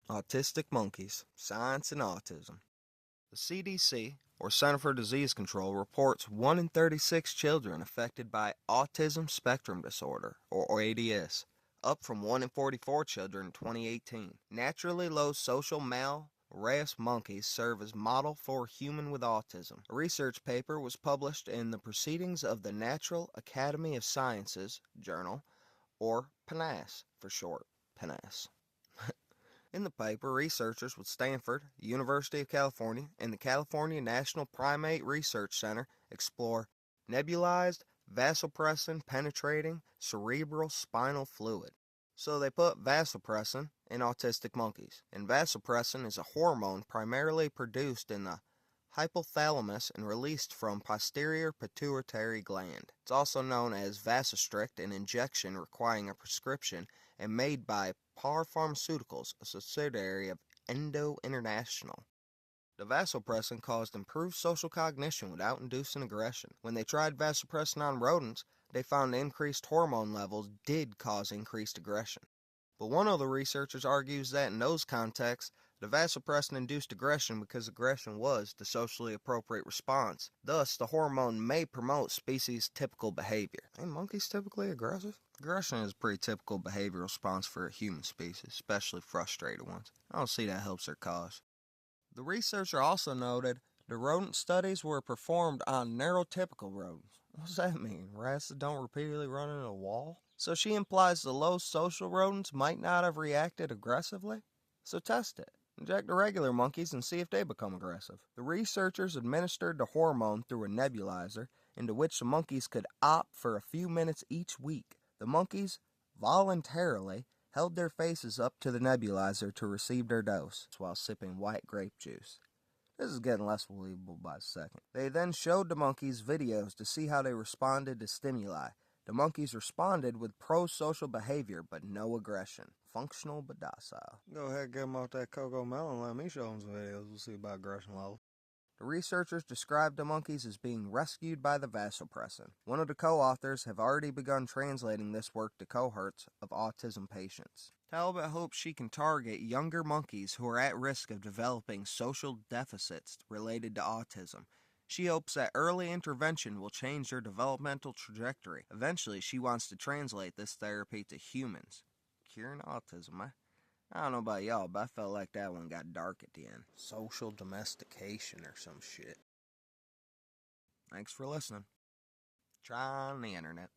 Autistic monkeys, science and autism. The CDC, or Center for Disease Control, reports 1 in 36 children affected by autism spectrum disorder, or ADS, up from 1 in 44 children in 2018. Naturally low social male rhesus monkeys serve as model for human with autism. A research paper was published in the Proceedings of the Natural Academy of Sciences journal, or PNAS for short, PNAS. In the paper, researchers with Stanford University of California and the California National Primate Research Center explore nebulized vasopressin penetrating cerebral spinal fluid. So they put vasopressin in autistic monkeys, and vasopressin is a hormone primarily produced in the hypothalamus and released from posterior pituitary gland. It's also known as vasostrict, an injection requiring a prescription and made by Par Pharmaceuticals, a subsidiary of Endo International. The vasopressin caused improved social cognition without inducing aggression. When they tried vasopressin on rodents, they found increased hormone levels did cause increased aggression. But one of the researchers argues that in those contexts, the vasopressin induced aggression because aggression was the socially appropriate response. Thus, the hormone may promote species-typical behavior. Ain't monkeys typically aggressive? Aggression is a pretty typical behavioral response for a human species, especially frustrated ones. I don't see that helps their cause. The researcher also noted the rodent studies were performed on neurotypical rodents. What does that mean? Rats that don't repeatedly run into a wall? So she implies the low social rodents might not have reacted aggressively? So test it. Inject the regular monkeys and see if they become aggressive. The researchers administered the hormone through a nebulizer into which the monkeys could opt for a few minutes each week. The monkeys voluntarily held their faces up to the nebulizer to receive their dose while sipping white grape juice. This is getting less believable by the second. They then showed the monkeys videos to see how they responded to stimuli. The monkeys responded with pro-social behavior, but no aggression. Functional but docile. Go ahead, get them off that cocoa melon. Let me show them some videos. We'll see about aggression level. The researchers described the monkeys as being rescued by the vasopressin. One of the co-authors have already begun translating this work to cohorts of autism patients. Talbot hopes she can target younger monkeys who are at risk of developing social deficits related to autism. She hopes that early intervention will change their developmental trajectory. Eventually, she wants to translate this therapy to humans. Curing autism, I don't know about y'all, but I felt like that one got dark at the end. Social domestication or some shit. Thanks for listening. Try on the internet.